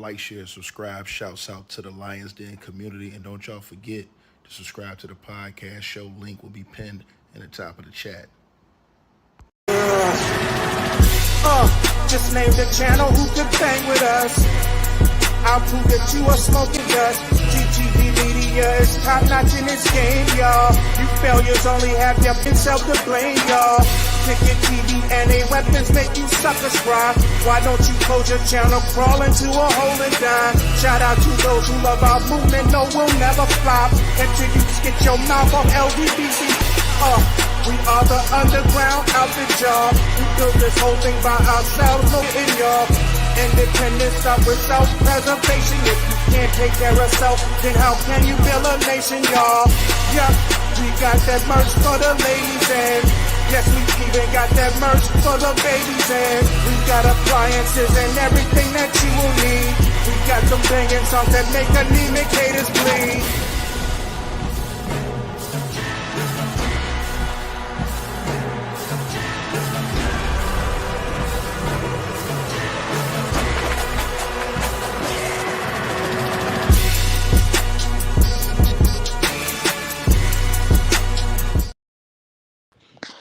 like, share, subscribe. Shouts out to the Lions Den community. And don't y'all forget to subscribe to the podcast show. Link will be pinned in the top of the chat. Just name the channel who could bang with us. I'll prove that you are smoking dust. GTV Media is top notch in this game, y'all. You failures only have yourself to blame, y'all. Ticket TV and a weapons make you suckers cry. Why don't you close your channel, crawl into a hole and die? Shout out to those who love our movement, no, we'll never flop. Until you get your mouth off LDBC. We are the underground outfit, y'all. We built this whole thing by ourselves, no in y'all. Independence start with self-preservation. If you can't take care of self, then how can you build a nation, y'all? Yup, we got that merch for the ladies and yes, we even got that merch for the babies and we got appliances and everything that you will need. We got some banging songs that make anemic haters bleed.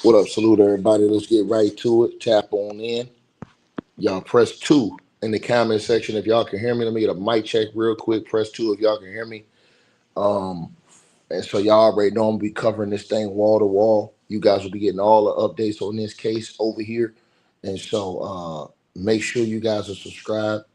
What up? Salute everybody. Let's get right to it. Tap on in. Y'all press 2 in the comment section if y'all can hear me. Let me get a mic check real quick. Press 2 if y'all can hear me. And so y'all already know I'm gonna be covering this thing wall to wall. You guys will be getting all the updates on this case over here. And so make sure you guys are subscribed.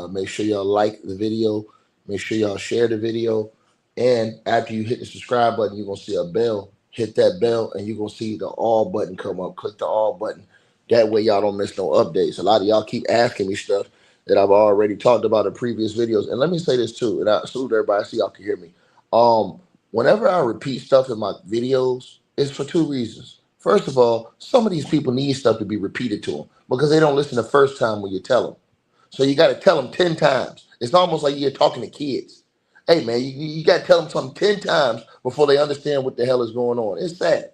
Make sure y'all like the video. Make sure y'all share the video. And after you hit the subscribe button, you're gonna see a bell. Hit that bell and you're gonna see the all button come up. Click the all button. That way y'all don't miss no updates. A lot of y'all keep asking me stuff that I've already talked about in previous videos. And let me say this too, and I salute everybody. I see y'all can hear me. Whenever I repeat stuff in my videos, it's for 2 reasons. First of all, some of these people need stuff to be repeated to them because they don't listen the first time when you tell them. So you got to tell them 10 times. It's almost like you're talking to kids. Hey, man, you got to tell them something 10 times before they understand what the hell is going on. It's sad.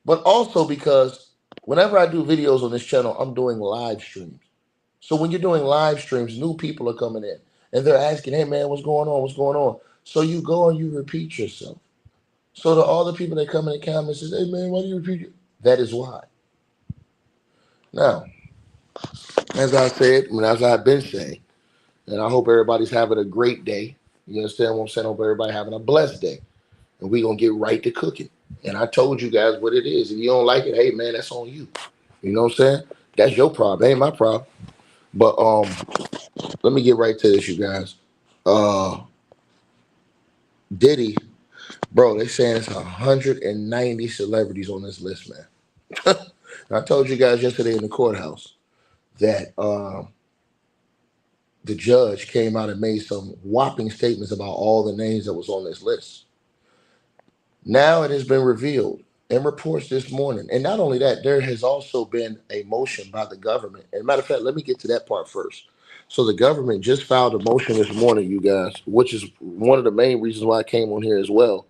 But also because whenever I do videos on this channel, I'm doing live streams. So when you're doing live streams, new people are coming in. And they're asking, hey, man, what's going on? What's going on? So you go and you repeat yourself. So to all the people that come in the comments and say, hey, man, why do you repeat it? That is why. Now, as I said, and as I've been saying, and I hope everybody's having a great day. You understand what I'm saying? I hope everybody having a blessed day. And we're going to get right to cooking. And I told you guys what it is. If you don't like it, hey, man, that's on you. You know what I'm saying? That's your problem. Ain't my problem. But let me get right to this, you guys. Diddy, bro, they saying it's 190 celebrities on this list, man. I told you guys yesterday in the courthouse that the judge came out and made some whopping statements about all the names that was on this list. Now it has been revealed in reports this morning. And not only that, there has also been a motion by the government. And matter of fact, let me get to that part first. So the government just filed a motion this morning, you guys, which is one of the main reasons why I came on here as well.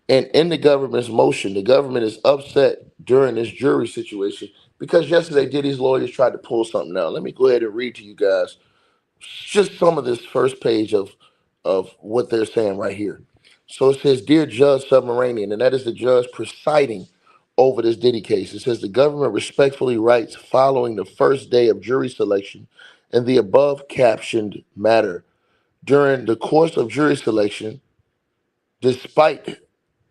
And in the government's motion, the government is upset during this jury situation because yesterday Diddy's lawyers tried to pull something out. Let me go ahead and read to you guys just some of this first page of what they're saying right here. So it says, Dear Judge Submarinian, and that is the judge presiding over this Diddy case. It says the government respectfully writes following the first day of jury selection in the above captioned matter. During the course of jury selection, despite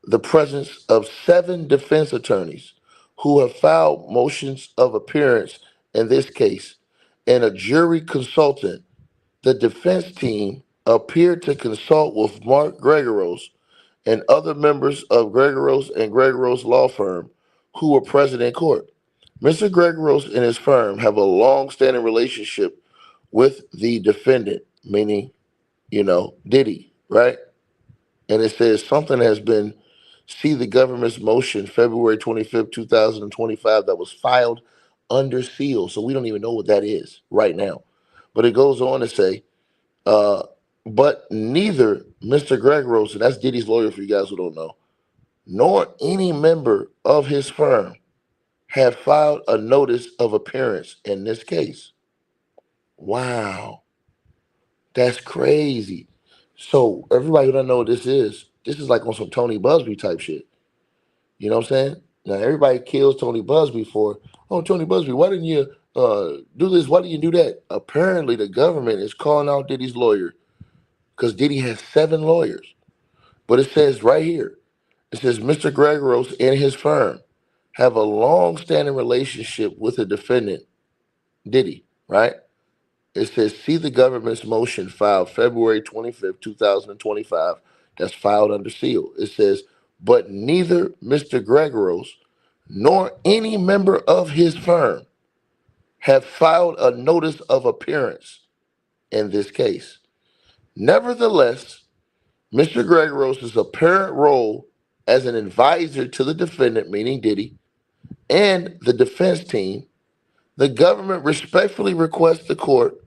the presence of 7 defense attorneys who have filed motions of appearance in this case and a jury consultant, the defense team appeared to consult with Mark Gregoros and other members of Gregoros and Gregoros law firm who were present in court. Mr. Gregoros and his firm have a long-standing relationship with the defendant, meaning, Diddy, right? And it says something has been, see the government's motion February 25th, 2025 that was filed under seal. So we don't even know what that is right now. But it goes on to say, but neither Mr. Gregoros, and that's Diddy's lawyer for you guys who don't know, nor any member of his firm have filed a notice of appearance in this case. Wow. That's crazy. So everybody don't know what this is. This is like on some Tony Busby type shit. You know what I'm saying? Now everybody kills Tony Busby for, oh, Tony Busby, why didn't you do this? Why didn't you do that? Apparently the government is calling out Diddy's lawyer because Diddy has 7 lawyers. But it says right here, it says Mr. Gregoros and his firm have a long-standing relationship with the defendant, Diddy, right? It says, see the government's motion filed February 25th, 2025, that's filed under seal. It says, but neither Mr. Gregoros nor any member of his firm have filed a notice of appearance in this case. Nevertheless, Mr. Gregoros' apparent role as an advisor to the defendant, meaning Diddy, and the defense team, the government respectfully requests the court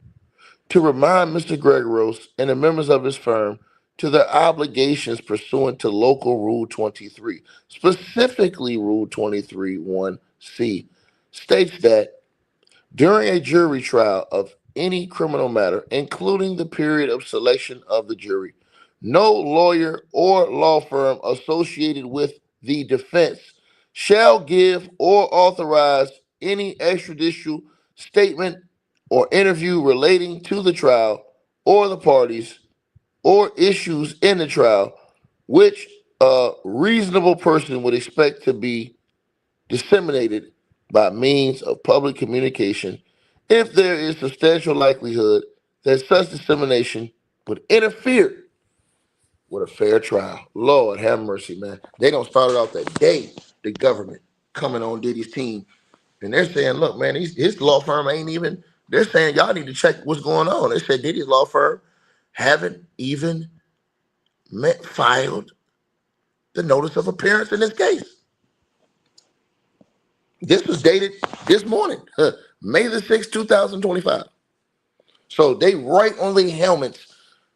to remind Mr. Gregoros and the members of his firm to their obligations pursuant to Local Rule 23, specifically Rule 23(1)(c), states that during a jury trial of any criminal matter, including the period of selection of the jury, no lawyer or law firm associated with the defense shall give or authorize any extrajudicial statement or interview relating to the trial or the parties or issues in the trial which a reasonable person would expect to be disseminated by means of public communication if there is substantial likelihood that such dissemination would interfere with a fair trial. Lord have mercy, man. They don't start it off that day, the government coming on Diddy's team. And they're saying, look, man, his law firm ain't even, they're saying y'all need to check what's going on. They said Diddy's law firm haven't even filed the notice of appearance in this case. This was dated this morning, May the 6th, 2025. So they write on the helmets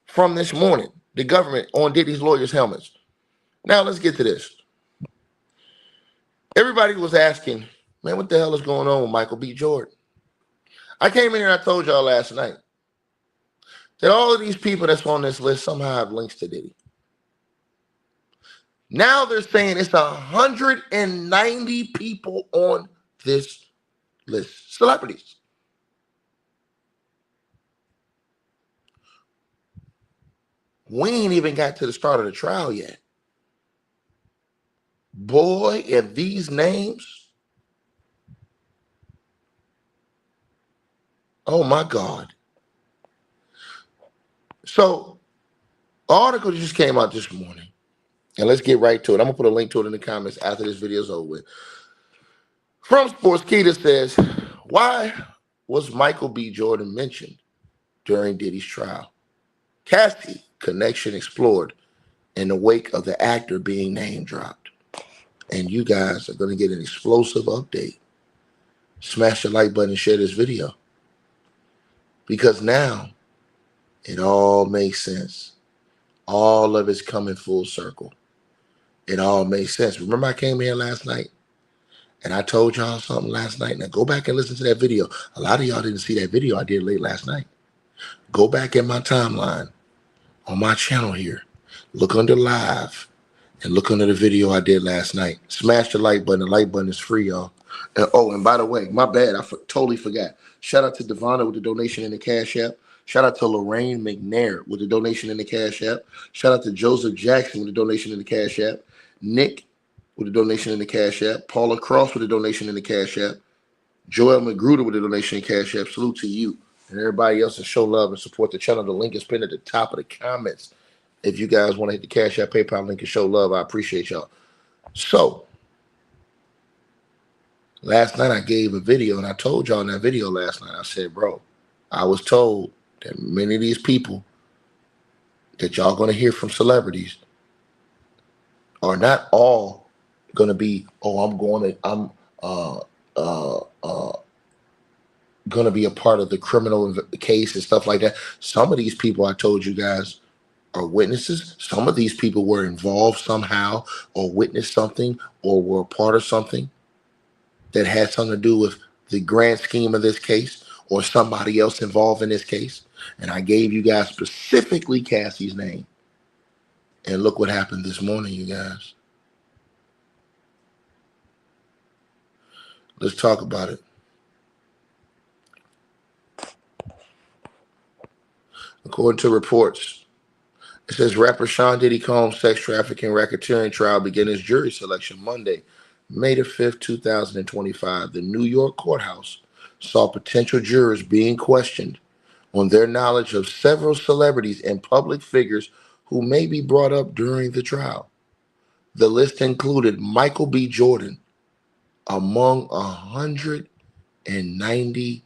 from this morning, the government on Diddy's lawyers' helmets. Now let's get to this. Everybody was asking, man, what the hell is going on with Michael B. Jordan? I came in here and I told y'all last night that all of these people that's on this list somehow have links to Diddy. Now they're saying it's 190 people on this list, celebrities. We ain't even got to the start of the trial yet. Boy, if these names, oh my God. So, an article just came out this morning. And let's get right to it. I'm going to put a link to it in the comments after this video is over with. From Sportskeeda says, why was Michael B. Jordan mentioned during Diddy's trial? Cassie connection explored in the wake of the actor being name dropped. And you guys are going to get an explosive update. Smash the like button and share this video. Because now it all makes sense. All of it's coming full circle. It all makes sense. Remember I came here last night and I told y'all something last night. Now go back and listen to that video. A lot of y'all didn't see that video I did late last night. Go back in my timeline on my channel here. Look under live and look under the video I did last night. Smash the like button. The like button is free, y'all. And by the way, my bad. I totally forgot. Shout out to Devonna with the donation in the Cash App. Shout out to Lorraine McNair with the donation in the Cash App. Shout out to Joseph Jackson with the donation in the Cash App. Nick with the donation in the Cash App. Paula Cross with the donation in the Cash App. Joel Magruder with the donation in Cash App. Salute to you and everybody else to show love and support the channel. The link is pinned at the top of the comments. If you guys want to hit the Cash App, PayPal link and show love, I appreciate y'all. So, last night I gave a video, and I told y'all in that video last night, I said, bro, I was told that many of these people that y'all going to hear from celebrities are not all going to be, I'm going to be a part of the criminal case and stuff like that. Some of these people I told you guys are witnesses. Some of these people were involved somehow or witnessed something or were a part of something that had something to do with the grand scheme of this case or somebody else involved in this case. And I gave you guys specifically Cassie's name. And look what happened this morning, you guys. Let's talk about it. According to reports, it says rapper Sean Diddy Combs' sex trafficking racketeering trial began its jury selection Monday, May the 5th, 2025. The New York courthouse saw potential jurors being questioned on their knowledge of several celebrities and public figures who may be brought up during the trial. The list included Michael B. Jordan among 190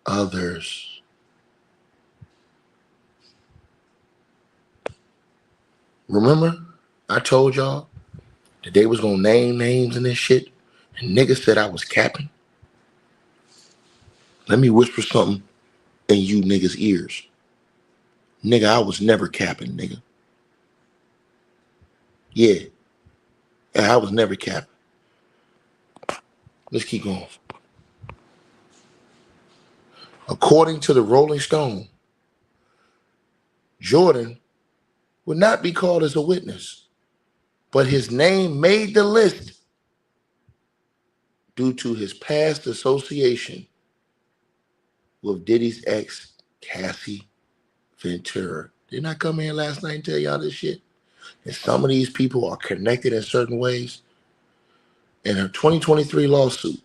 others. Remember, I told y'all that they was gonna name names and this shit, and niggas said I was capping. Let me whisper something in you niggas' ears. Nigga, I was never capping, nigga. Yeah, I was never capping. Let's keep going. According to the Rolling Stone, Jordan would not be called as a witness, but his name made the list due to his past association with Diddy's ex, Cassie Ventura. Didn't I come in last night and tell y'all this shit? And some of these people are connected in certain ways. In her 2023 lawsuit,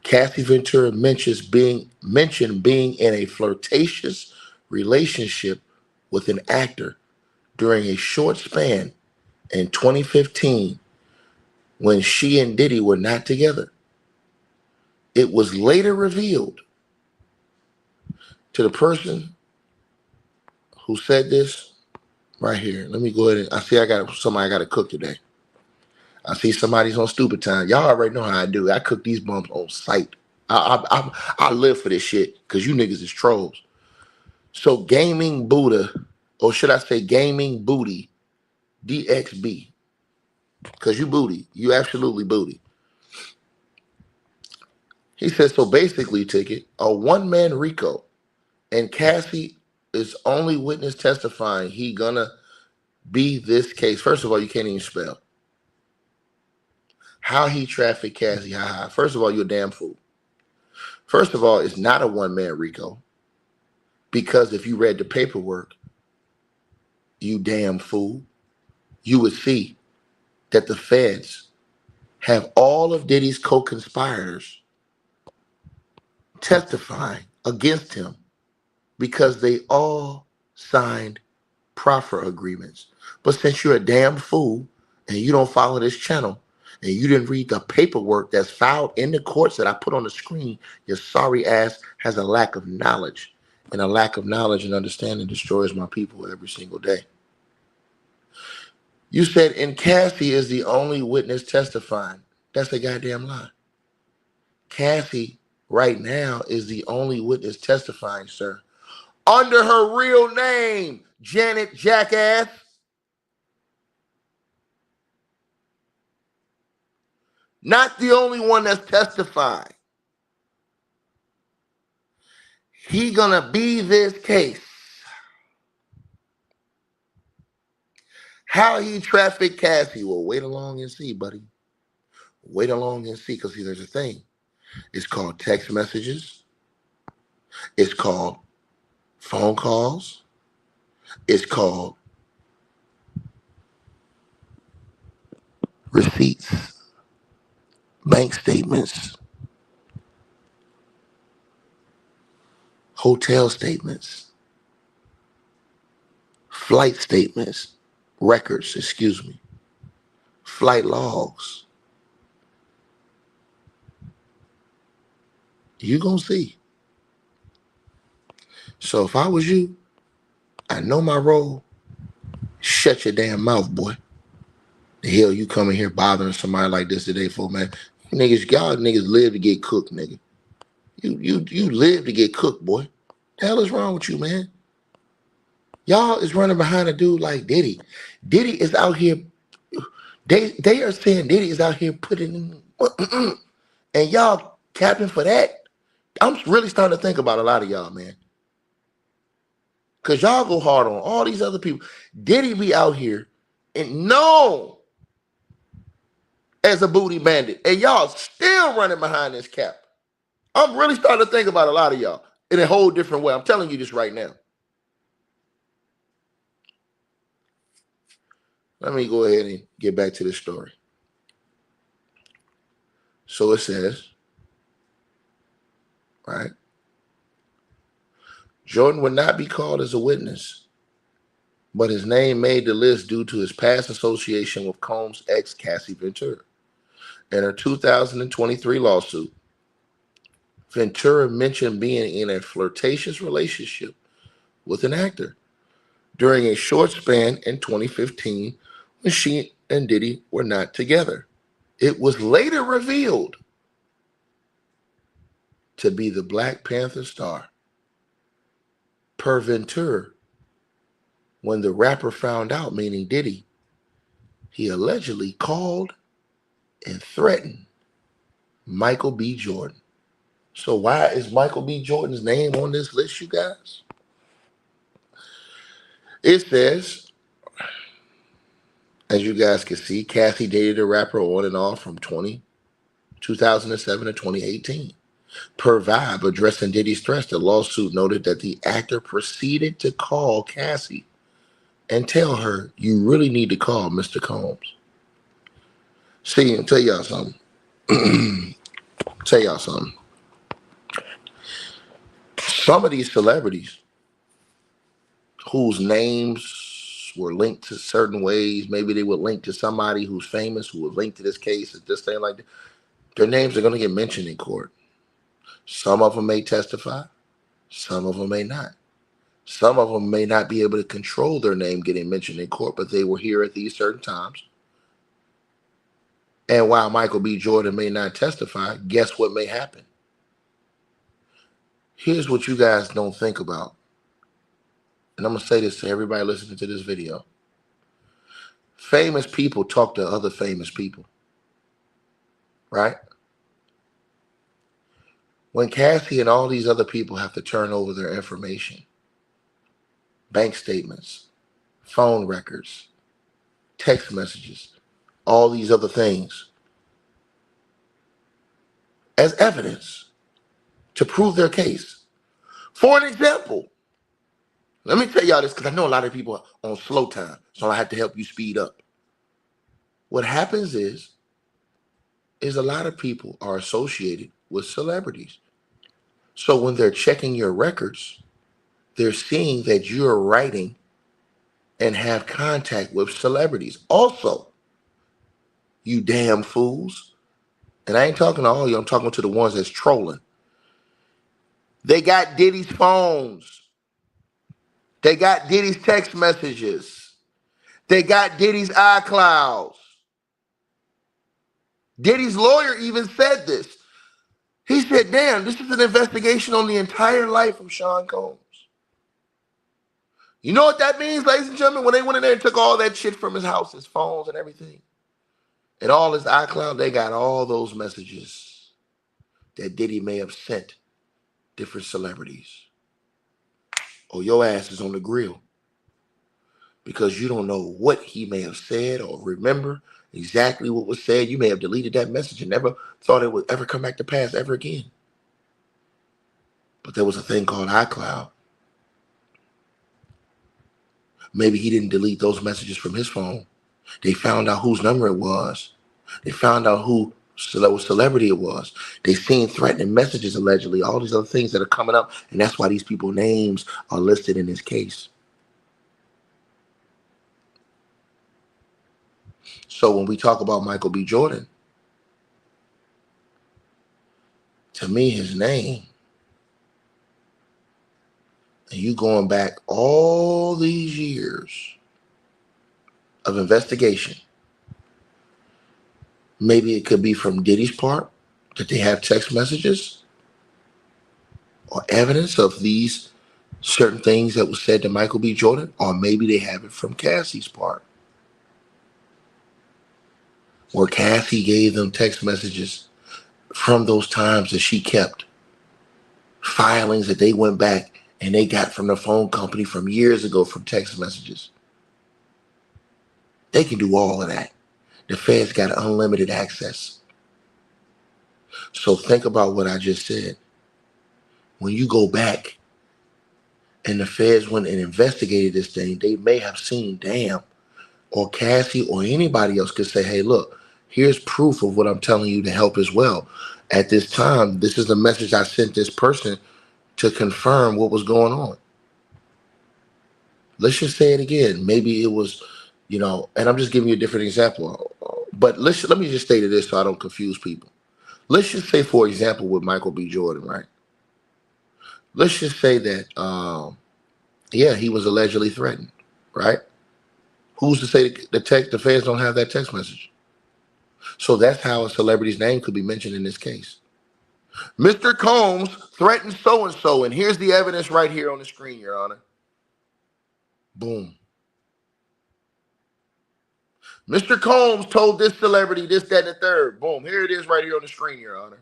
Cassie Ventura mentioned being in a flirtatious relationship with an actor during a short span in 2015 when she and Diddy were not together. It was later revealed to the person who said this right here. Let me go ahead and I see I got to cook today. I see somebody's on stupid time. Y'all already know how I do. I cook these bumps on site. I live for this shit because you niggas is trolls. So Gaming Buddha, or should I say Gaming Booty, DXB, because you booty. You absolutely booty. He says, so basically, Ticket, a one-man Rico, and Cassie is only witness testifying he gonna be this case. First of all, you can't even spell. How he trafficked Cassie, haha. First of all, you're a damn fool. First of all, it's not a one-man Rico. Because if you read the paperwork, you damn fool, you would see that the feds have all of Diddy's co-conspirators testifying against him because they all signed proffer agreements. But since you're a damn fool and you don't follow this channel and you didn't read the paperwork that's filed in the courts that I put on the screen, your sorry ass has a lack of knowledge. And a lack of knowledge and understanding destroys my people every single day. You said, and Cassie is the only witness testifying. That's a goddamn lie. Cassie right now is the only witness testifying, sir. Under her real name, Janet Jackass. Not the only one that's testifying. He gonna be this case. How he trafficked Cassie? Well, wait along and see, buddy. Wait along and see, because see, there's a thing. It's called text messages. It's called phone calls. It's called receipts, bank statements, hotel statements, flight statements, records, excuse me, flight logs. You gonna see. So if I was you, I know my role. Shut your damn mouth, boy. The hell you coming here bothering somebody like this today for, man? Niggas, y'all niggas live to get cooked, nigga. You live to get cooked, boy. The hell is wrong with you, man? Y'all is running behind a dude like Diddy. Diddy is out here. They are saying Diddy is out here putting in, and y'all capping for that. I'm really starting to think about a lot of y'all, man. Because y'all go hard on all these other people. Diddy be out here and known as a booty bandit. And y'all still running behind this cap. I'm really starting to think about a lot of y'all in a whole different way. I'm telling you this right now. Let me go ahead and get back to this story. So it says, right? Jordan would not be called as a witness, but his name made the list due to his past association with Combs' ex, Cassie Ventura. In her 2023 lawsuit, Ventura mentioned being in a flirtatious relationship with an actor during a short span in 2015 when she and Diddy were not together. It was later revealed to be the Black Panther star. Per Ventura, when the rapper found out, meaning Diddy, he allegedly called and threatened Michael B. Jordan. So why is Michael B. Jordan's name on this list, you guys? It says, as you guys can see, Cassie dated the rapper on and off from 2007 to 2018. Per Vibe, addressing Diddy's threats, the lawsuit noted that the actor proceeded to call Cassie and tell her, you really need to call Mr. Combs. See, I'll tell y'all something. Some of these celebrities whose names were linked to certain ways, maybe they were linked to somebody who's famous, who was linked to this case, and this thing like that, their names are going to get mentioned in court. Some of them may testify. Some of them may not. Some of them may not be able to control their name getting mentioned in court, but they were here at these certain times. And while Michael B. Jordan may not testify, guess what may happen? Here's what you guys don't think about. And I'm going to say this to everybody listening to this video. Famous people talk to other famous people. Right? When Cassie and all these other people have to turn over their information, bank statements, phone records, text messages, all these other things, as evidence to prove their case. For an example, let me tell y'all this because I know a lot of people are on slow time, so I have to help you speed up. What happens is a lot of people are associated with celebrities. So when they're checking your records, they're seeing that you're writing and have contact with celebrities. Also, you damn fools, and I ain't talking to all of you, I'm talking to the ones that's trolling. They got Diddy's phones. They got Diddy's text messages. They got Diddy's iClouds. Diddy's lawyer even said this. He said, damn, this is an investigation on the entire life of Sean Combs. You know what that means, ladies and gentlemen? When they went in there and took all that shit from his house, his phones and everything, and all his iCloud, they got all those messages that Diddy may have sent different celebrities. Or your ass is on the grill because you don't know what he may have said or remember exactly what was said. You may have deleted that message and never thought it would ever come back to pass ever again. But there was a thing called iCloud. Maybe he didn't delete those messages from his phone. They found out whose number it was. They found out who celebrity it was. They seen threatening messages allegedly, all these other things that are coming up, and that's why these people's names are listed in this case. So when we talk about Michael B. Jordan, to me, his name, and you going back all these years of investigation, maybe it could be from Diddy's part that they have text messages or evidence of these certain things that was said to Michael B. Jordan, or maybe they have it from Cassie's part, where Cassie gave them text messages from those times that she kept filings that they went back and they got from the phone company from years ago from text messages. They can do all of that. The Fed's got unlimited access. So think about what I just said. When you go back and the Feds went and investigated this thing, they may have seen, damn, or Cassie or anybody else could say, hey, look, here's proof of what I'm telling you to help as well. At this time, this is the message I sent this person to confirm what was going on. Let's just say it again. Maybe it was, and I'm just giving you a different example. But let me just state this so I don't confuse people. Let's just say, for example, with Michael B. Jordan, right? Let's just say that, he was allegedly threatened, right? Who's to say the feds don't have that text message? So that's how a celebrity's name could be mentioned in this case. Mr. Combs threatened so-and-so, and here's the evidence right here on the screen, Your Honor. Boom. Mr. Combs told this celebrity this, that, and the third. Boom. Here it is right here on the screen, Your Honor.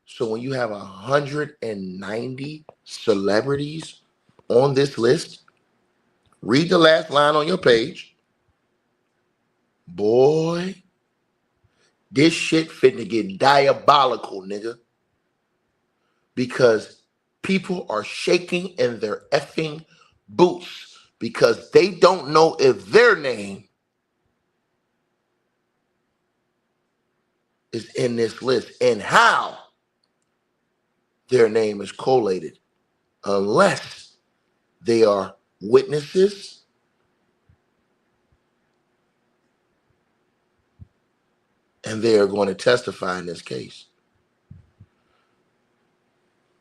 So when you have 190 celebrities on this list, read the last line on your page. Boy, this shit finna get diabolical, nigga. Because people are shaking in their effing boots because they don't know if their name is in this list and how their name is collated unless they are witnesses and they are going to testify in this case.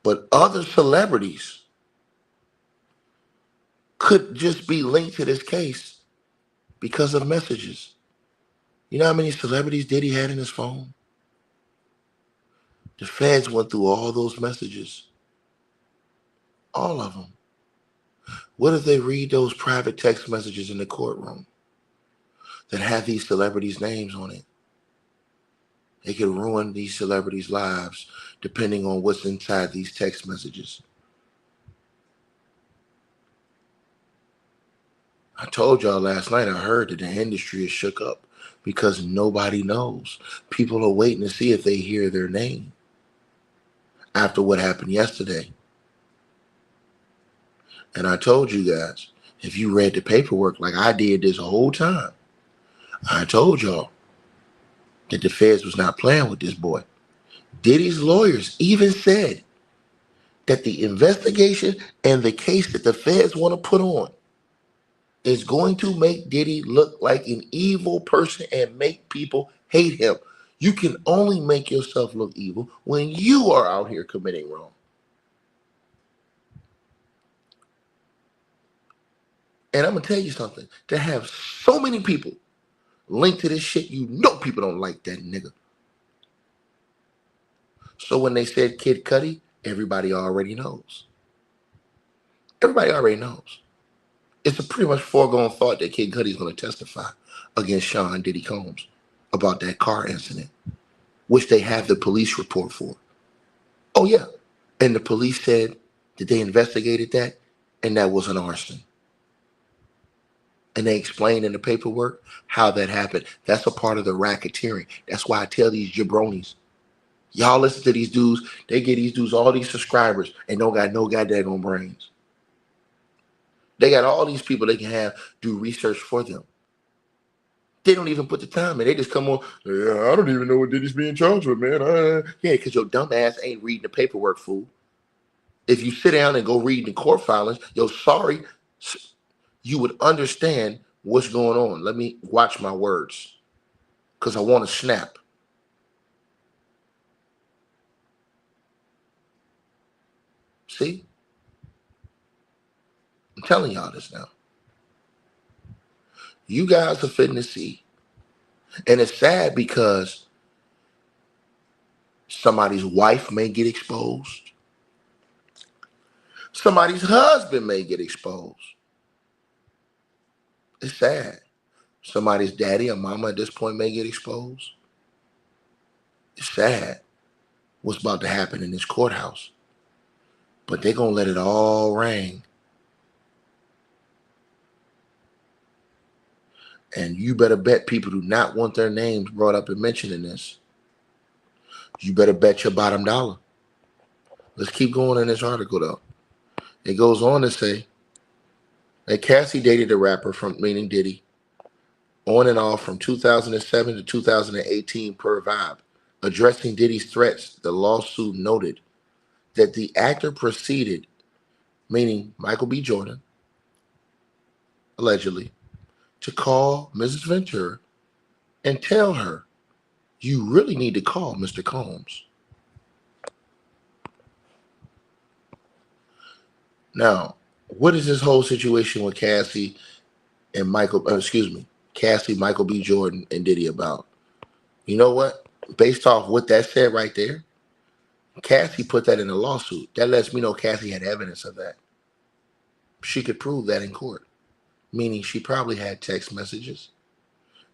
But other celebrities could just be linked to this case because of messages. You know how many celebrities Diddy had in his phone? The feds went through all those messages. All of them. What if they read those private text messages in the courtroom that have these celebrities' names on it? They could ruin these celebrities' lives depending on what's inside these text messages. I told y'all last night, I heard that the industry is shook up because nobody knows. People are waiting to see if they hear their name after what happened yesterday. And I told you guys, if you read the paperwork like I did this whole time, I told y'all that the feds was not playing with this boy. Diddy's lawyers even said that the investigation and the case that the feds want to put on is going to make Diddy look like an evil person and make people hate him. You can only make yourself look evil when you are out here committing wrong. And I'm going to tell you something. To have so many people linked to this shit, you know people don't like that nigga. So when they said Kid Cudi, everybody already knows. Everybody already knows. It's a pretty much foregone thought that Kid Cudi's going to testify against Sean Diddy Combs about that car incident, which they have the police report for. Oh, yeah. And the police said that they investigated that, and that was an arson. And they explained in the paperwork how that happened. That's a part of the racketeering. That's why I tell these jabronis, y'all listen to these dudes. They get these dudes all these subscribers and don't got no goddamn brains. They got all these people they can have do research for them. They don't even put the time in. They just come on, yeah, I don't even know what Diddy's being charged with, man. Yeah, because your dumb ass ain't reading the paperwork, fool. If you sit down and go read the court filings, you would understand what's going on. Let me watch my words because I want to snap. See? I'm telling y'all this now. You guys are fitting to see. And it's sad because somebody's wife may get exposed. Somebody's husband may get exposed. It's sad. Somebody's daddy or mama at this point may get exposed. It's sad what's about to happen in this courthouse. but they're going to let it all ring. And you better bet people do not want their names brought up and mentioned in this. You better bet your bottom dollar. Let's keep going in this article, though. It goes on to say that Cassie dated a rapper meaning Diddy, on and off from 2007 to 2018 per Vibe. Addressing Diddy's threats, the lawsuit noted that the actor proceeded, meaning Michael B. Jordan, allegedly, to call Mrs. Ventura and tell her, you really need to call Mr. Combs. Now, what is this whole situation with Cassie and Cassie, Michael B. Jordan, and Diddy about? You know what? Based off what that said right there, Cassie put that in a lawsuit. That lets me know Cassie had evidence of that. She could prove that in court, meaning she probably had text messages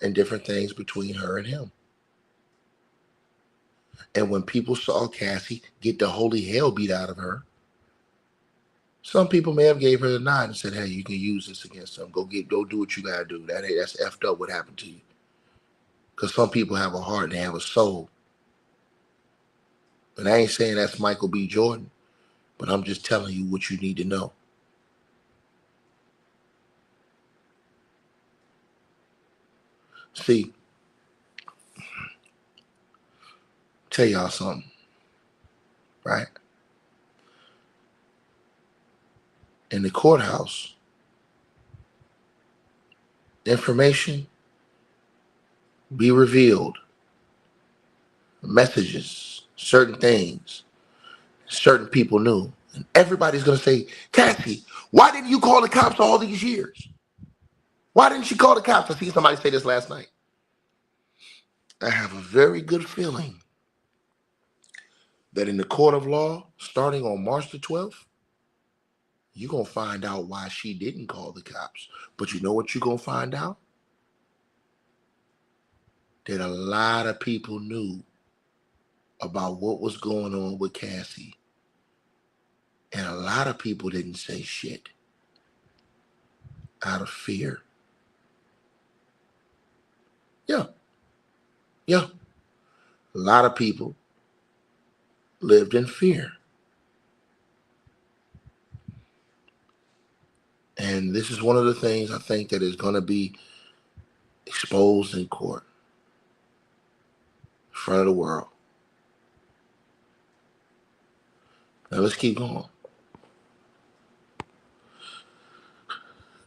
and different things between her and him. And when people saw Cassie get the holy hell beat out of her, some people may have gave her the nod and said, hey, you can use this against them. Go do what you gotta do. That's effed up what happened to you. Because some people have a heart and they have a soul. And I ain't saying that's Michael B. Jordan, but I'm just telling you what you need to know. See, tell y'all something, right? In the courthouse, information be revealed, messages, certain things, certain people knew. And everybody's going to say, Cassie, why didn't you call the cops all these years? Why didn't you call the cops? I see somebody say this last night. I have a very good feeling that in the court of law, starting on March the 12th, you're going to find out why she didn't call the cops. But you know what you're going to find out? That a lot of people knew about what was going on with Cassie. And a lot of people didn't say shit out of fear. Yeah. A lot of people lived in fear. And this is one of the things I think that is going to be exposed in court in front of the world. Now let's keep going.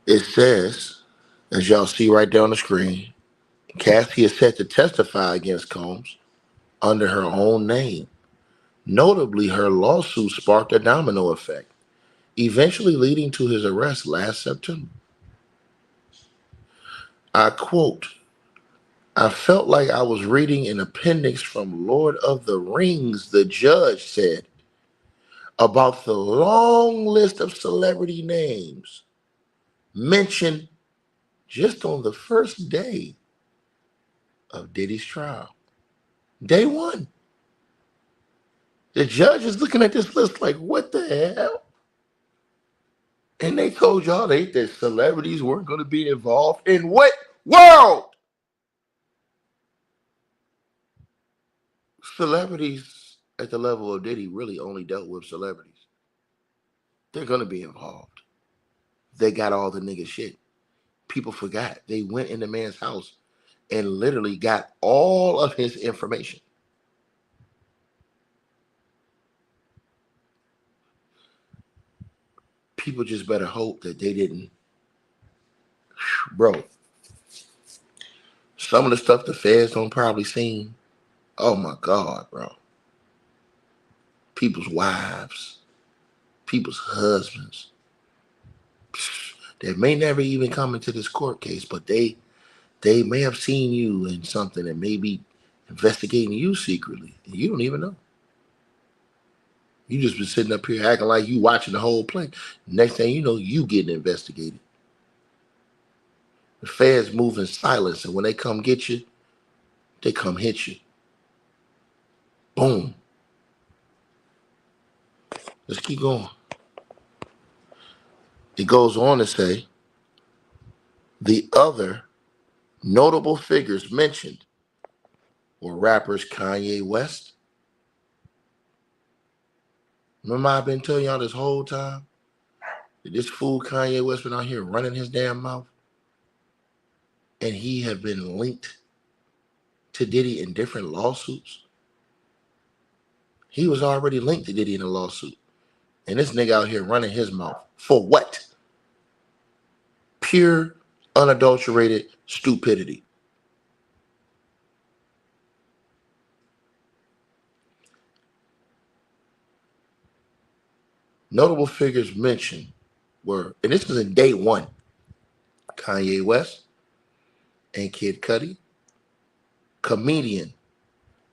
It says, as y'all see right there on the screen, Cassie is set to testify against Combs under her own name. Notably, her lawsuit sparked a domino effect, eventually leading to his arrest last September. I quote, I felt like I was reading an appendix from Lord of the Rings, the judge said, about the long list of celebrity names mentioned just on the first day of Diddy's trial. Day one. The judge is looking at this list like, what the hell? And they told y'all that celebrities weren't going to be involved. In what world? Celebrities at the level of Diddy really only dealt with celebrities. They're going to be involved. They got all the nigga shit. People forgot. They went in the man's house and literally got all of his information. People just better hope that they didn't. Bro, some of the stuff the feds don't probably seen. Oh my God, bro. People's wives, people's husbands, that may never even come into this court case, but they may have seen you in something and maybe investigating you secretly, and you don't even know. You just been sitting up here acting like you watching the whole play. Next thing you know, you getting investigated. The feds move in silence, and when they come get you, they come hit you. Boom. Let's keep going. It goes on to say the other notable figures mentioned were rappers Kanye West. Remember, I've been telling y'all this whole time that this fool Kanye West been out here running his damn mouth, and he have been linked to Diddy in different lawsuits. He was already linked to Diddy in a lawsuit, and this nigga out here running his mouth for what? Pure, unadulterated stupidity. Notable figures mentioned were, and this was in day one, Kanye West and Kid Cudi, comedian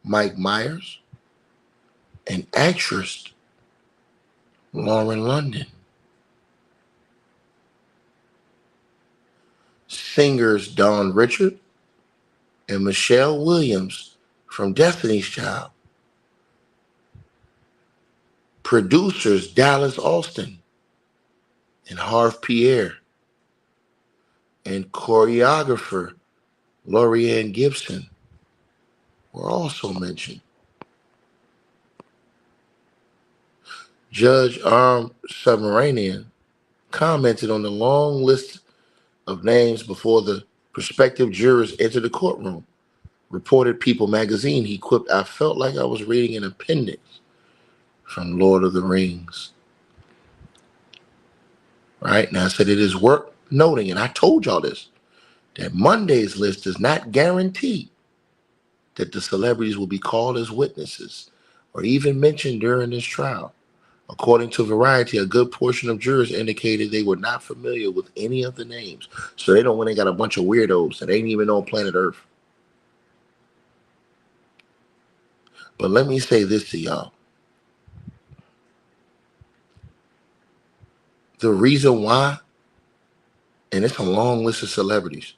Mike Myers, and actress Lauren London, singers Dawn Richard and Micheal Williams from Destiny's Child, producers Dallas Austin and Harv Pierre, and choreographer Lorianne Gibson were also mentioned. Judge Submaranian commented on the long list of names before the prospective jurors entered the courtroom. Reported People magazine, he quipped, "I felt like I was reading an appendix from Lord of the Rings." Right? Now I said it is worth noting, and I told y'all this, that Monday's list does not guarantee that the celebrities will be called as witnesses or even mentioned during this trial. According to Variety, a good portion of jurors indicated they were not familiar with any of the names. So they don't when they got a bunch of weirdos that ain't even on planet Earth. But let me say this to y'all. The reason why, and it's a long list of celebrities,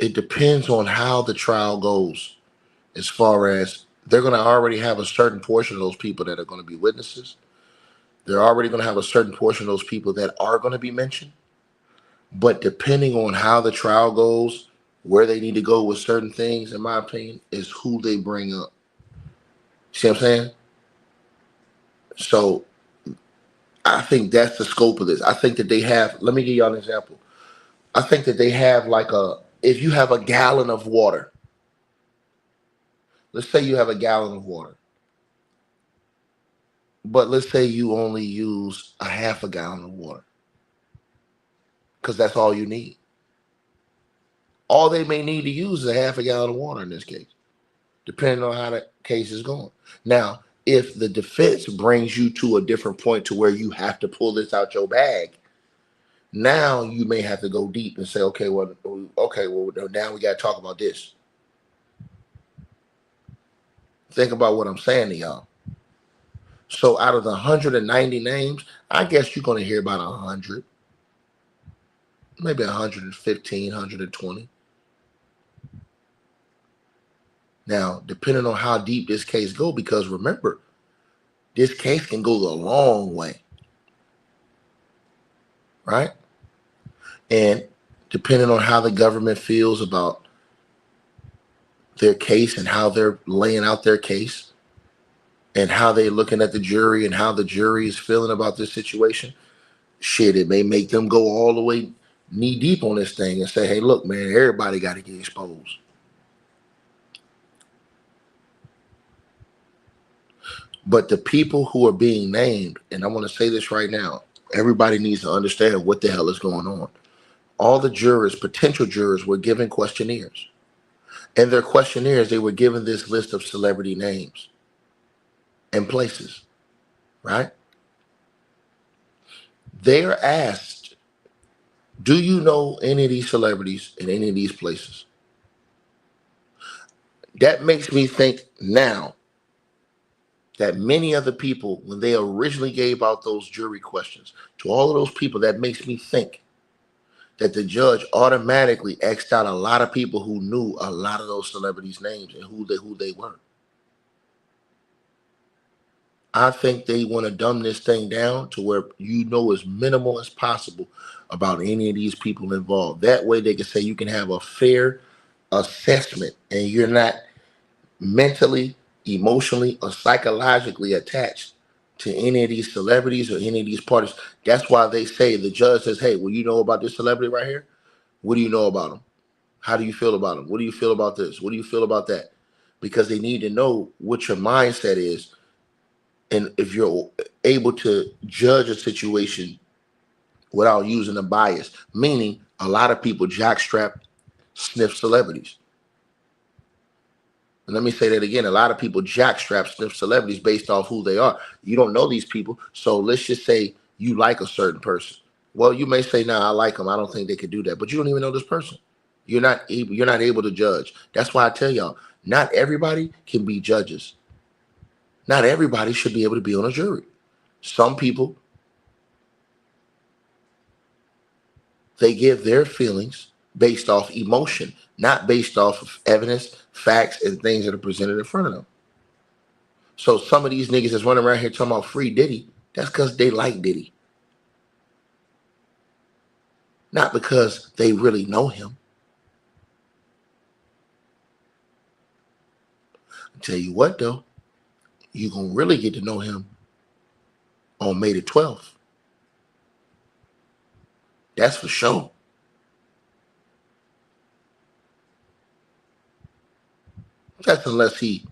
it depends on how the trial goes, as far as they're going to already have a certain portion of those people that are going to be witnesses. They're already going to have a certain portion of those people that are going to be mentioned. But depending on how the trial goes, where they need to go with certain things, in my opinion, is who they bring up. See what I'm saying? So I think that's the scope of this. I think that they have, let me give y'all an example. I think that they have if you have a gallon of water, let's say you have a gallon of water, but let's say you only use a half a gallon of water, because that's all you need. All they may need to use is a half a gallon of water in this case, depending on how the case is going. Now, if the defense brings you to a different point to where you have to pull this out your bag, now you may have to go deep and say, well, now we got to talk about this. Think about what I'm saying to y'all. So out of the 190 names, I guess you're going to hear about 100, maybe 115, 120. Now, depending on how deep this case go, because remember, this case can go a long way, right? And depending on how the government feels about their case and how they're laying out their case and how they're looking at the jury and how the jury is feeling about this situation, shit, it may make them go all the way knee deep on this thing and say, hey, look, man, everybody got to get exposed. But the people who are being named, and I want to say this right now, everybody needs to understand what the hell is going on. All the jurors, potential jurors, were given questionnaires. In their questionnaires, they were given this list of celebrity names and places, right? They are asked, do you know any of these celebrities in any of these places? That makes me think now that many other people, when they originally gave out those jury questions to all of those people, that makes me think that the judge automatically X'd out a lot of people who knew a lot of those celebrities' names and who they were. I think they want to dumb this thing down to where you know as minimal as possible about any of these people involved. That way they can say you can have a fair assessment and you're not mentally, emotionally, or psychologically attached to any of these celebrities or any of these parties. That's why they say the judge says, hey, well, you know about this celebrity right here? What do you know about him? How do you feel about him? What do you feel about this? What do you feel about that? Because they need to know what your mindset is. And if you're able to judge a situation without using a bias, meaning a lot of people jockstrap sniff celebrities. And let me say that again. A lot of people jockstrap sniff celebrities based off who they are. You don't know these people. So let's just say you like a certain person. Well, you may say, nah, I like them. I don't think they could do that. But you don't even know this person. You're not able to judge. That's why I tell y'all, not everybody can be judges. Not everybody should be able to be on a jury. Some people, they give their feelings based off emotion, not based off of evidence, facts, and things that are presented in front of them. So some of these niggas that's running around here talking about free Diddy, that's because they like Diddy. Not because they really know him. I tell you what though, you're going to really get to know him on May the 12th. That's for sure. That's unless he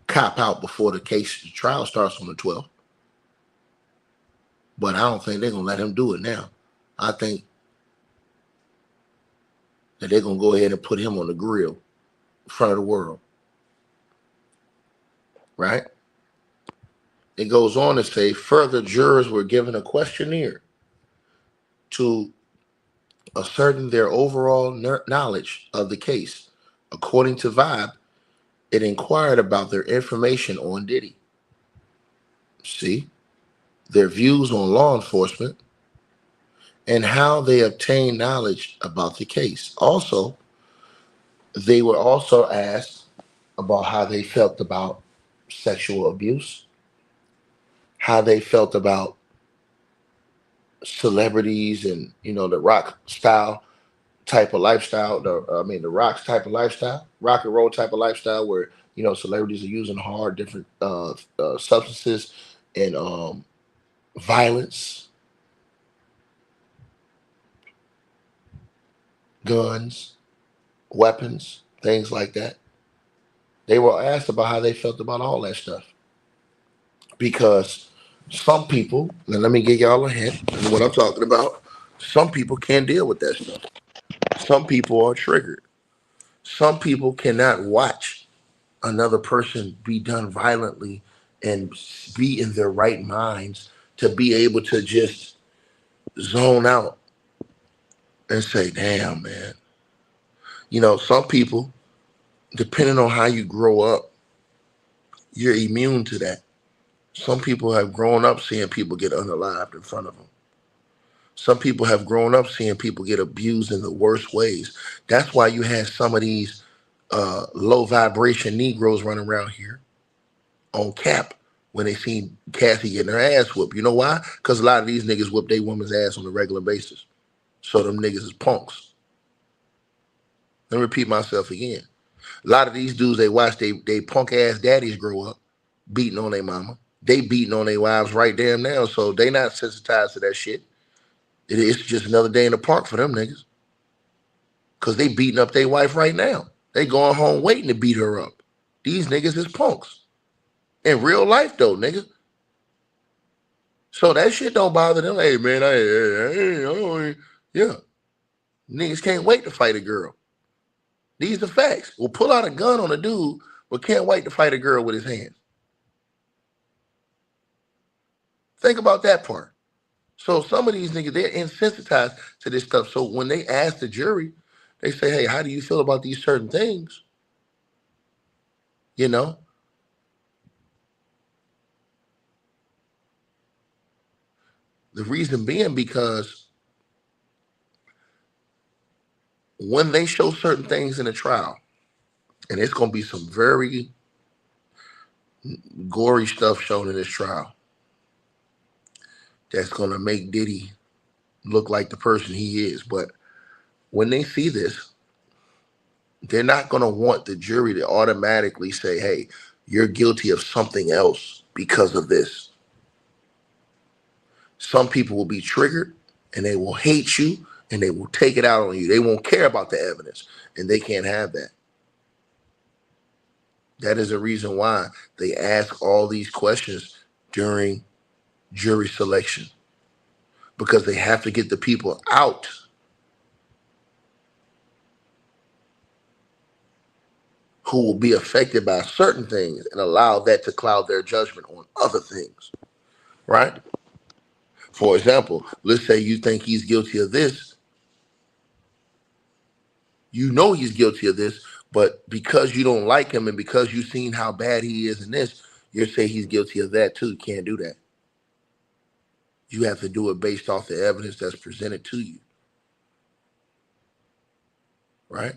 cop out before the trial starts on the 12th. But I don't think they're going to let him do it now. I think that they're going to go ahead and put him on the grill in front of the world. Right? It goes on to say further jurors were given a questionnaire to ascertain their overall knowledge of the case. According to Vibe, it inquired about their information on Diddy. See? Their views on law enforcement and how they obtained knowledge about the case. Also, they were also asked about how they felt about sexual abuse, how they felt about celebrities and, the rock style type of lifestyle, the rock type of lifestyle, rock and roll type of lifestyle where, celebrities are using hard different substances and violence, guns, weapons, things like that. They were asked about how they felt about all that stuff. Because some people, and let me give y'all a hint of what I'm talking about, some people can't deal with that stuff. Some people are triggered. Some people cannot watch another person be done violently and be in their right minds to be able to just zone out and say, damn, man. Some people, depending on how you grow up, you're immune to that. Some people have grown up seeing people get unalived in front of them. Some people have grown up seeing people get abused in the worst ways. That's why you had some of these low vibration Negroes running around here on cap when they seen Cassie getting her ass whooped. You know why? Because a lot of these niggas whoop their woman's ass on a regular basis. So them niggas is punks. Let me repeat myself again. A lot of these dudes, they watch they punk ass daddies grow up beating on their mama. They beating on their wives right damn now, so they not sensitized to that shit. It's just another day in the park for them niggas. Because they beating up their wife right now. They going home waiting to beat her up. These niggas is punks. In real life though, nigga. So that shit don't bother them. Hey man, yeah. Niggas can't wait to fight a girl. These are facts. Will pull out a gun on a dude, but can't wait to fight a girl with his hands. Think about that part. So some of these niggas, they're insensitized to this stuff. So when they ask the jury, they say, hey, how do you feel about these certain things? The reason being because when they show certain things in a trial, and it's going to be some very gory stuff shown in this trial that's going to make Diddy look like the person he is. But when they see this, they're not going to want the jury to automatically say, hey, you're guilty of something else because of this. Some people will be triggered and they will hate you and they will take it out on you. They won't care about the evidence, and they can't have that. That is the reason why they ask all these questions during jury selection, because they have to get the people out who will be affected by certain things and allow that to cloud their judgment on other things, right? For example, let's say you think he's guilty of this. You know he's guilty of this, but because you don't like him and because you've seen how bad he is in this, you say he's guilty of that too. You can't do that. You have to do it based off the evidence that's presented to you, right?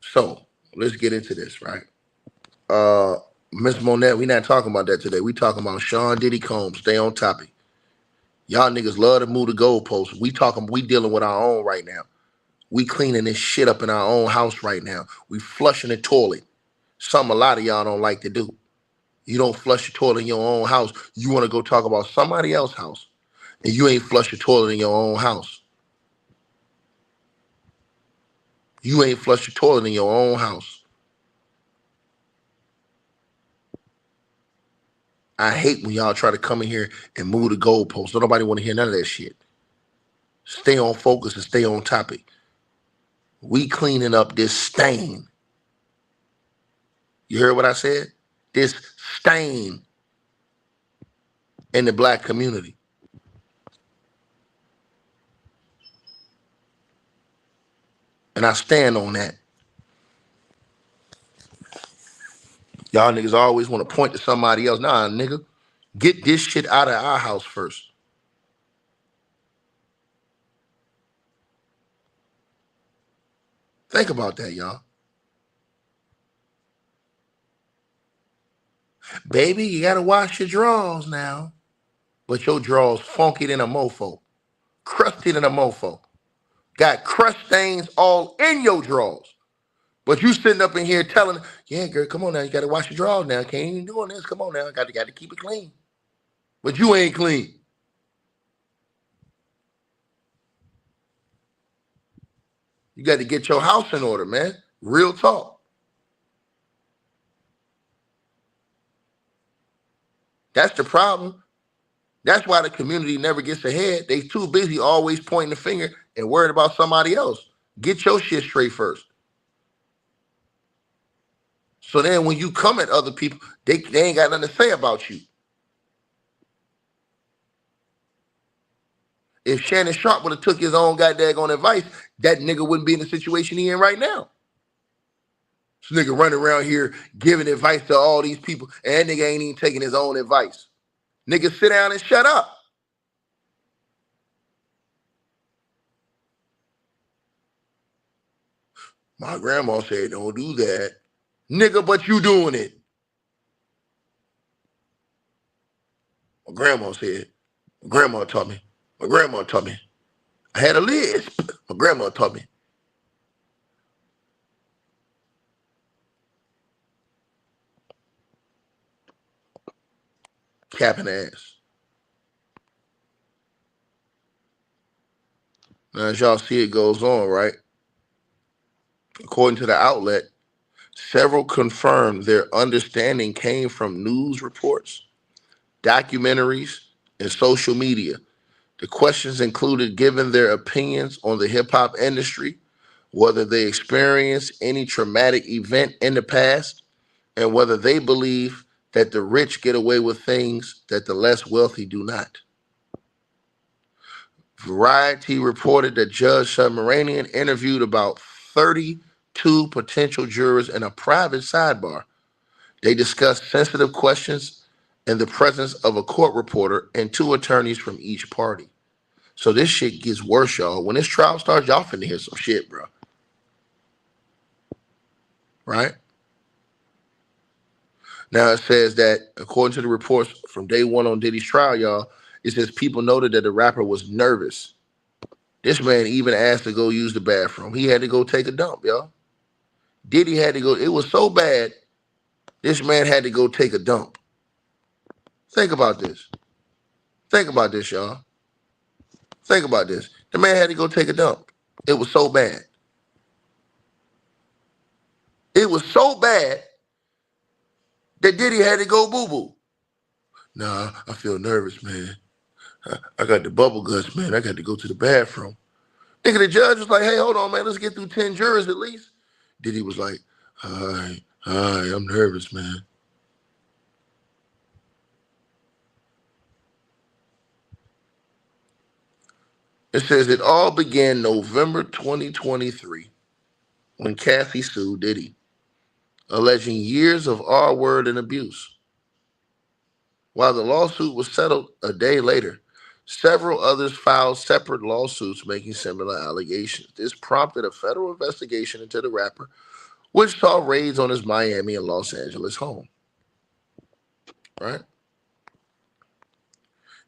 So let's get into this, right? Miss Monette, we not talking about that today. We talking about Sean Diddy Combs. Stay on topic. Y'all niggas love to move the goalposts. We dealing with our own right now. We cleaning this shit up in our own house right now. We flushing the toilet. Something a lot of y'all don't like to do. You don't flush your toilet in your own house. You want to go talk about somebody else's house. And you ain't flush your toilet in your own house. You ain't flush your toilet in your own house. I hate when y'all try to come in here and move the goalposts. Nobody want to hear none of that shit. Stay on focus and stay on topic. We cleaning up this stain. You heard what I said? This stain in the black community. And I stand on that. Y'all niggas always want to point to somebody else. Nah, nigga. Get this shit out of our house first. Think about that, y'all. Baby, you gotta wash your drawers now. But your drawers funky than a mofo. Crusty than a mofo. Got crust stains all in your drawers. But you sitting up in here telling, yeah, girl, come on now. You got to wash your drawers now. Can't even doing this. Come on now. Got to keep it clean. But you ain't clean. You got to get your house in order, man. Real talk. That's the problem. That's why the community never gets ahead. They too busy always pointing the finger and worried about somebody else. Get your shit straight first. So then when you come at other people, they ain't got nothing to say about you. If Shannon Sharp would have took his own goddamn advice, that nigga wouldn't be in the situation he in right now. This nigga running around here giving advice to all these people, and that nigga ain't even taking his own advice. Nigga, sit down and shut up. My grandma said, don't do that. Nigga, but you doing it. My grandma said, my grandma taught me. My grandma taught me. I had a lisp. My grandma taught me. Capping ass. Now, as y'all see, it goes on, right? According to the outlet, several confirmed their understanding came from news reports, documentaries, and social media. The questions included giving their opinions on the hip-hop industry, whether they experienced any traumatic event in the past, and whether they believe that the rich get away with things that the less wealthy do not. Variety reported that Judge Submaranian interviewed about 32 potential jurors in a private sidebar. They discussed sensitive questions in the presence of a court reporter and two attorneys from each party. So this shit gets worse, y'all. When this trial starts, y'all finna hear some shit, bro. Right? Now it says that according to the reports from day one on Diddy's trial, y'all, it says people noted that the rapper was nervous. This man even asked to go use the bathroom. He had to go take a dump, y'all. Diddy had to go. It was so bad, this man had to go take a dump. Think about this. Think about this, y'all. Think about this. The man had to go take a dump. It was so bad. It was so bad that Diddy had to go boo-boo. Nah, I feel nervous, man. I got the bubble guts, man. I got to go to the bathroom. Nigga, the judge was like, hey, hold on, man. Let's get through 10 jurors at least. Diddy was like, hi, I'm nervous, man. It says it all began November 2023 when Cassie sued Diddy, alleging years of R-word and abuse. While the lawsuit was settled a day later, several others filed separate lawsuits making similar allegations. This prompted a federal investigation into the rapper, which saw raids on his Miami and Los Angeles home. Right?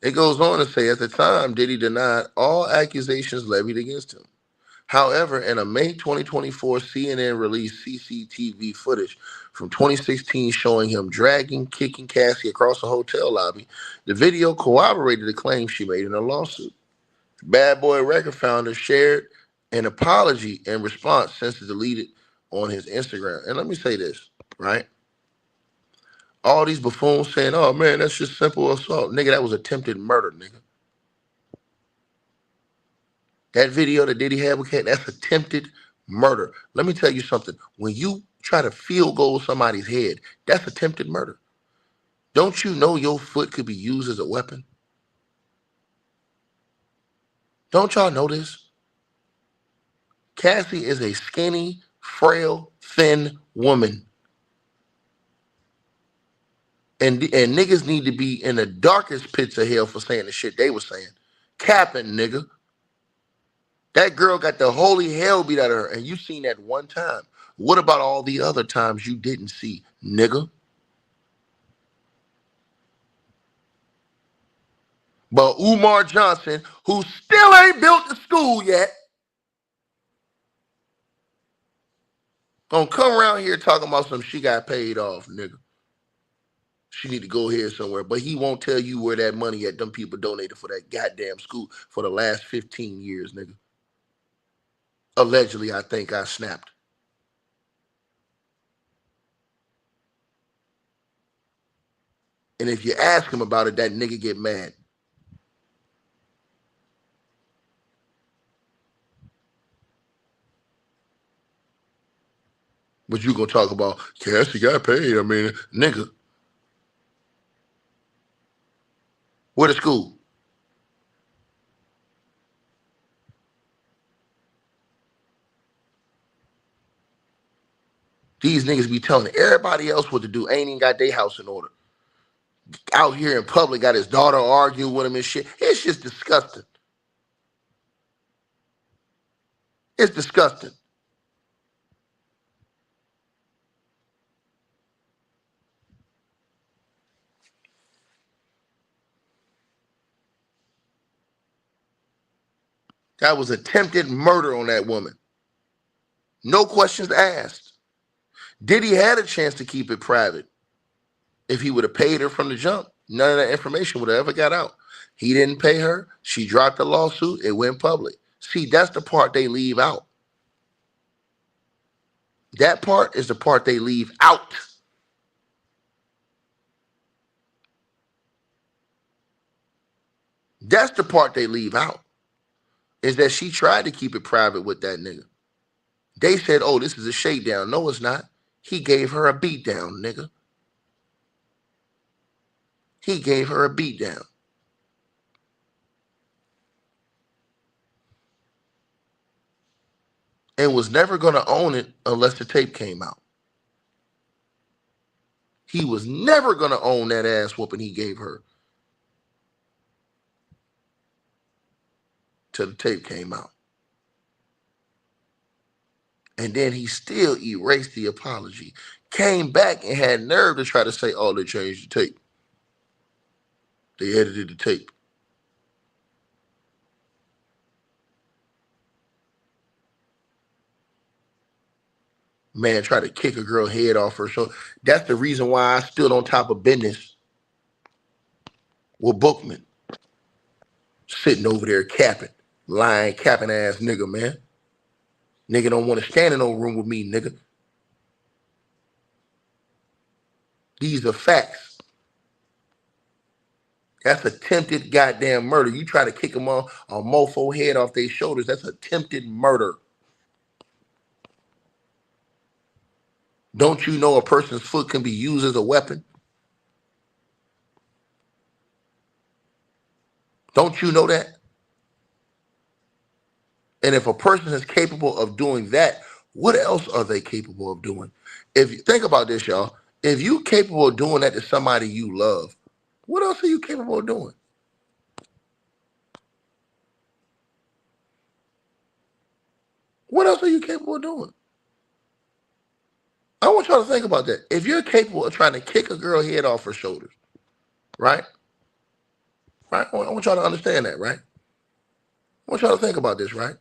It goes on to say at the time, Diddy denied all accusations levied against him. However, in a May 2024 CNN released CCTV footage from 2016 showing him dragging, kicking Cassie across a hotel lobby, the video corroborated the claims she made in her lawsuit. Bad Boy record founder shared an apology in response since it deleted on his Instagram. And let me say this, right? All these buffoons saying, oh man, that's just simple assault. Nigga, that was attempted murder, nigga. That video that Diddy had with Cat, that's attempted murder. Let me tell you something. When you try to field goal somebody's head, that's attempted murder. Don't you know your foot could be used as a weapon? Don't y'all know this? Cassie is a skinny, frail, thin woman. And niggas need to be in the darkest pits of hell for saying the shit they were saying. Capping, nigga. That girl got the holy hell beat out of her, and you seen that one time. What about all the other times you didn't see, nigga? But Umar Johnson, who still ain't built the school yet, gonna come around here talking about some she got paid off, nigga. She need to go here somewhere, but he won't tell you where that money at them people donated for that goddamn school for the last 15 years, nigga. Allegedly, I think I snapped. And if you ask him about it, that nigga get mad. But you gonna talk about Cassie got paid. I mean, nigga. Where the school? These niggas be telling everybody else what to do. Ain't even got their house in order. Out here in public, got his daughter arguing with him and shit. It's just disgusting. It's disgusting. That was attempted murder on that woman. No questions asked. Diddy had a chance to keep it private. If he would have paid her from the jump, none of that information would have ever got out. He didn't pay her. She dropped the lawsuit. It went public. See, that's the part they leave out. That part is the part they leave out. That's the part they leave out. Is that she tried to keep it private with that nigga. They said, oh, this is a shakedown. No, it's not. He gave her a beatdown, nigga. He gave her a beatdown. And was never going to own it unless the tape came out. He was never going to own that ass whooping he gave her till the tape came out. And then he still erased the apology. came back and had nerve to try to say, oh, they changed the tape. They edited the tape. Man, try to kick a girl head off her shoulder. That's the reason why I stood on top of business with Bookman. Sitting over there capping. Lying, capping ass nigga, man. Nigga don't want to stand in no room with me, nigga. These are facts. That's attempted goddamn murder. You try to kick them on a mofo head off their shoulders. That's attempted murder. Don't you know a person's foot can be used as a weapon? Don't you know that? And if a person is capable of doing that, what else are they capable of doing? If you think about this, y'all, if you capable of doing that to somebody you love, what else are you capable of doing? What else are you capable of doing? I want y'all to think about that. If you're capable of trying to kick a girl head off her shoulders, right? Right? I want y'all to understand that, right? I want y'all to think about this, right?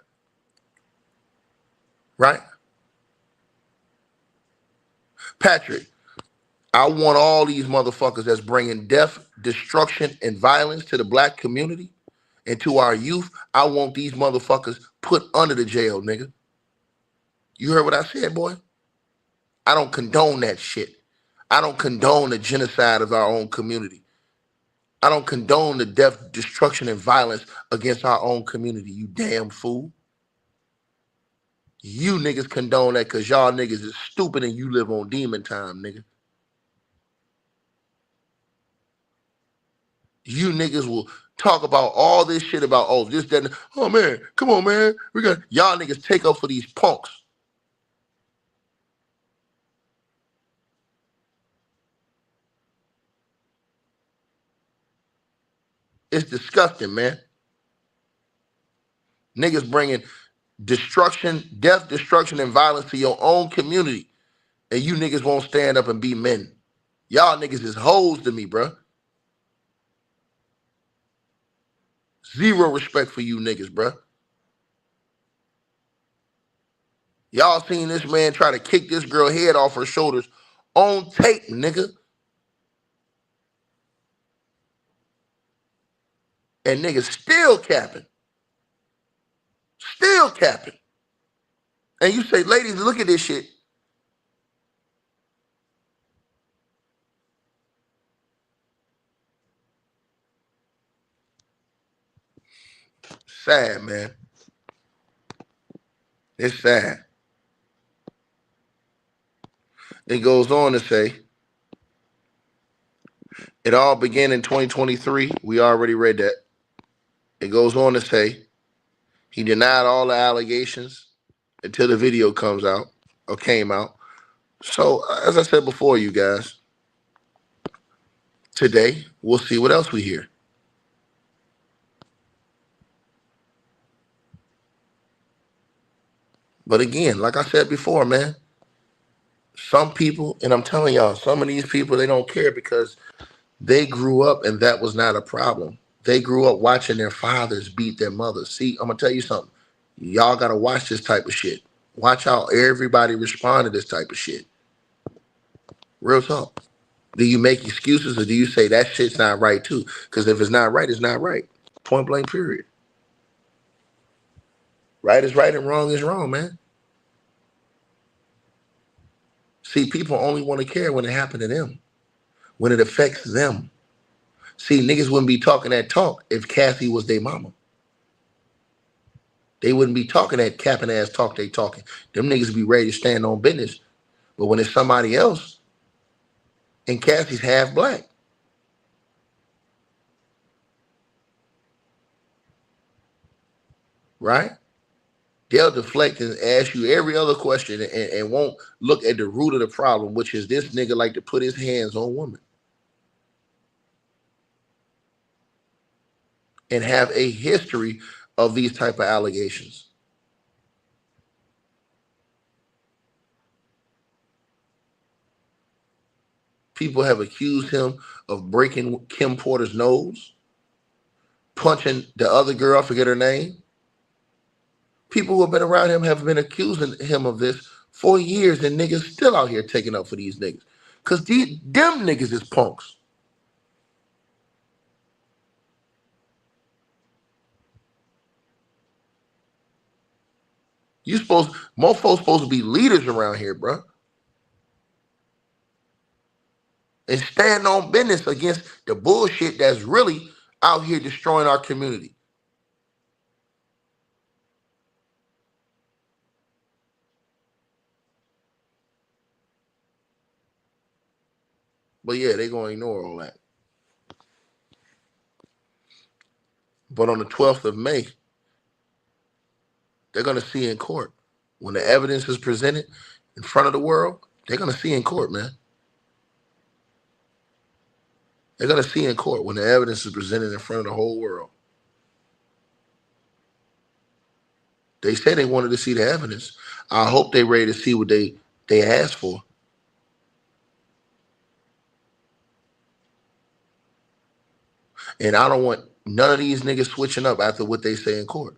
Right? Patrick, I want all these motherfuckers that's bringing death, destruction, and violence to the black community and to our youth. I want these motherfuckers put under the jail, nigga. You heard what I said, boy? I don't condone that shit. I don't condone the genocide of our own community. I don't condone the death, destruction, and violence against our own community, you damn fool. You niggas condone that because y'all niggas is stupid and you live on demon time, nigga. You niggas will talk about all this shit about, oh, this, that, and, oh, man, come on, man. We got, y'all niggas take up for these punks. It's disgusting, man. Niggas bringing destruction, death, destruction, and violence to your own community. And you niggas won't stand up and be men. Y'all niggas is hoes to me, bruh. Zero respect for you niggas, bruh. Y'all seen this man try to kick this girl head off her shoulders on tape, nigga. And niggas still capping. Still capping. And you say, ladies, look at this shit. Sad, man. It's sad. It goes on to say, it all began in 2023. We already read that. It goes on to say, he denied all the allegations until the video comes out or came out. So, as I said before, you guys, today we'll see what else we hear. But again, like I said before, man, some people, and I'm telling y'all, some of these people, they don't care because they grew up and that was not a problem. They grew up watching their fathers beat their mothers. See, I'm going to tell you something. Y'all got to watch this type of shit. Watch how everybody respond to this type of shit. Real talk. Do you make excuses or do you say that shit's not right too? Because if it's not right, it's not right. Point blank, period. Right is right and wrong is wrong, man. See, people only want to care when it happened to them, when it affects them. See, niggas wouldn't be talking that talk if Cassie was their mama. They wouldn't be talking that capping ass talk they talking. Them niggas would be ready to stand on business. But when it's somebody else, and Cassie's half black, right? They'll deflect and ask you every other question and won't look at the root of the problem, which is this nigga like to put his hands on women and have a history of these type of allegations. People have accused him of breaking Kim Porter's nose, punching the other girl, I forget her name. People who have been around him have been accusing him of this for years, and niggas still out here taking up for these niggas. Because them niggas is punks. Most folks supposed to be leaders around here, bro. And stand on business against the bullshit that's really out here destroying our community. But yeah, they gonna ignore all that. But on the 12th of May, they're gonna see in court. When the evidence is presented in front of the world, they're gonna see in court, man. They're gonna see in court when the evidence is presented in front of the whole world. They said they wanted to see the evidence. I hope they ready to see what they asked for. And I don't want none of these niggas switching up after what they say in court.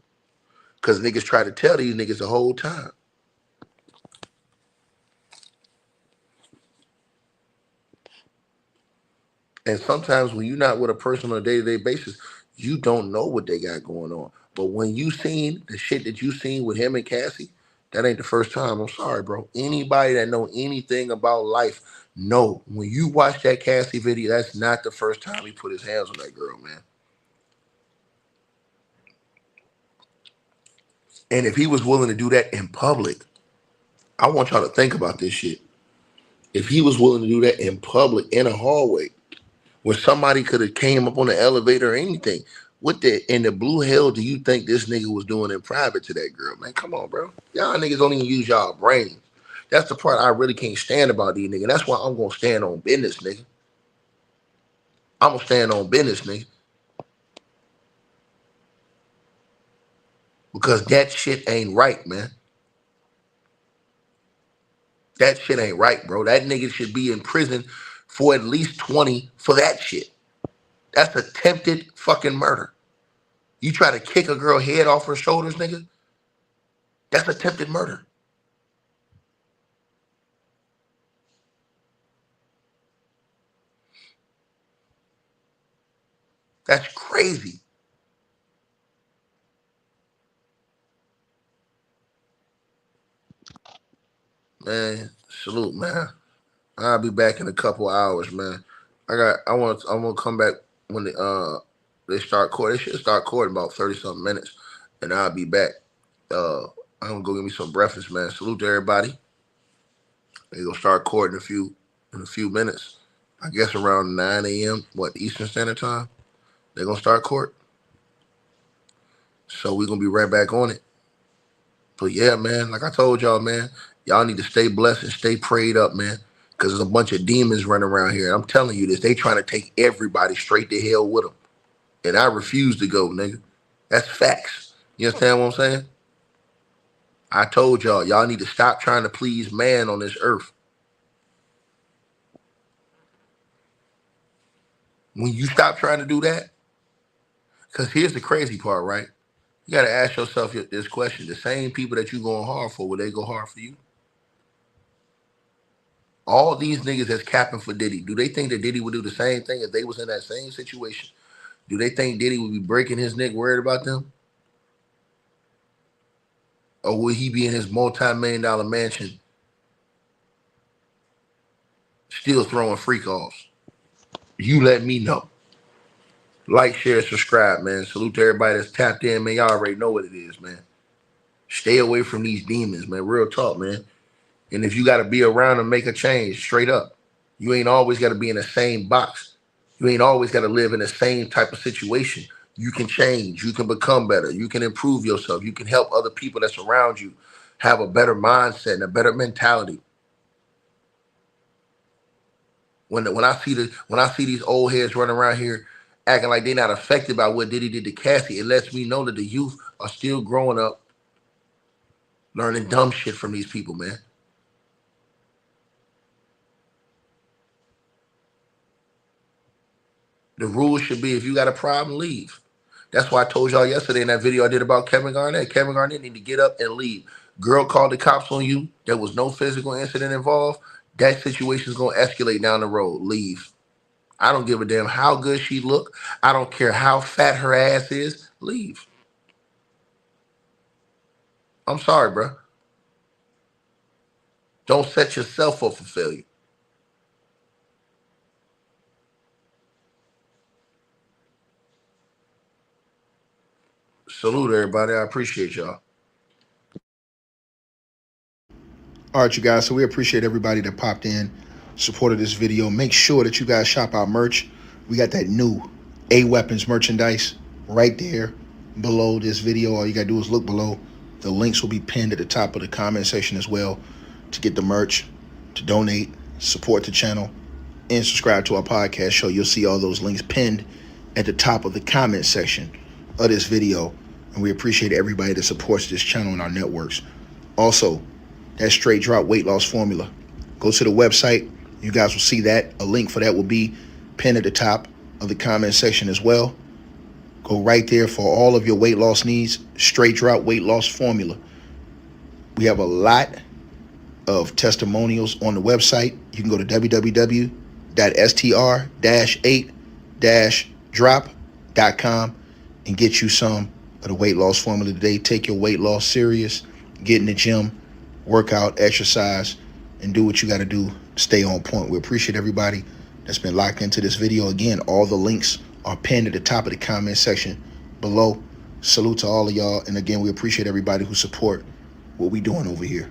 Because niggas try to tell these niggas the whole time. And sometimes when you're not with a person on a day-to-day basis, you don't know what they got going on. But when you seen the shit that you seen with him and Cassie, that ain't the first time. I'm sorry, bro. Anybody that know anything about life know when you watch that Cassie video, that's not the first time he put his hands on that girl, man. And if he was willing to do that in public, I want y'all to think about this shit. If he was willing to do that in public, in a hallway, where somebody could have came up on the elevator or anything, what in the blue hell do you think this nigga was doing in private to that girl, man? Come on, bro. Y'all niggas don't even use y'all brains. That's the part I really can't stand about these niggas. That's why I'm gonna stand on business, nigga. I'm gonna stand on business, nigga. Because that shit ain't right, man. That shit ain't right, bro. That nigga should be in prison for at least 20 for that shit. That's attempted fucking murder. You try to kick a girl head off her shoulders, nigga? That's attempted murder. That's crazy. Man, salute, man. I'll be back in a couple hours, man. I'm gonna come back when they start court. They should start court in about 30 something minutes. And I'll be back. I'm gonna go get me some breakfast, man. Salute to everybody. They gonna start court in a few minutes. I guess around 9 a.m. Eastern Standard Time. They're gonna start court. So we're gonna be right back on it. But yeah, man, like I told y'all, man, y'all need to stay blessed and stay prayed up, man. Because there's a bunch of demons running around here. I'm telling you this. They trying to take everybody straight to hell with them. And I refuse to go, nigga. That's facts. You understand what I'm saying? I told y'all need to stop trying to please man on this earth. When you stop trying to do that, because here's the crazy part, right? You got to ask yourself this question. The same people that you going hard for, will they go hard for you? All these niggas that's capping for Diddy, do they think that Diddy would do the same thing if they was in that same situation? Do they think Diddy would be breaking his neck worried about them? Or would he be in his multi-million-dollar mansion still throwing freak offs? You let me know. Like, share, subscribe, man. Salute to everybody that's tapped in, man. Y'all already know what it is, man. Stay away from these demons, man. Real talk, man. And if you got to be around and make a change, straight up. You ain't always got to be in the same box. You ain't always got to live in the same type of situation. You can change. You can become better. You can improve yourself. You can help other people that's around you have a better mindset and a better mentality. When I see these old heads running around here acting like they're not affected by what Diddy did to Cassie, it lets me know that the youth are still growing up, learning dumb shit from these people, man. The rule should be if you got a problem, leave. That's why I told y'all yesterday in that video I did about Kevin Garnett. Kevin Garnett need to get up and leave. Girl called the cops on you. There was no physical incident involved. That situation is going to escalate down the road. Leave. I don't give a damn how good she look. I don't care how fat her ass is. Leave. I'm sorry, bro. Don't set yourself up for failure. Salute everybody. I appreciate y'all. All right, you guys. So we appreciate everybody that popped in, supported this video. Make sure that you guys shop our merch. We got that new A Weapons merchandise right there below this video. All you got to do is look below. The links will be pinned at the top of the comment section as well to get the merch, to donate, support the channel, and subscribe to our podcast show. You'll see all those links pinned at the top of the comment section of this video. And we appreciate everybody that supports this channel and our networks. Also, that straight drop weight loss formula. Go to the website. You guys will see that. A link for that will be pinned at the top of the comment section as well. Go right there for all of your weight loss needs. Straight drop weight loss formula. We have a lot of testimonials on the website. You can go to www.str-8-drop.com and get you some of the weight loss formula today. Take your weight loss serious. Get in the gym, work out, exercise, and do what you got to do to stay on point. We appreciate everybody that's been locked into this video. Again, all the links are pinned at the top of the comment section below. Salute to all of y'all. And again, we appreciate everybody who support what we doing over here.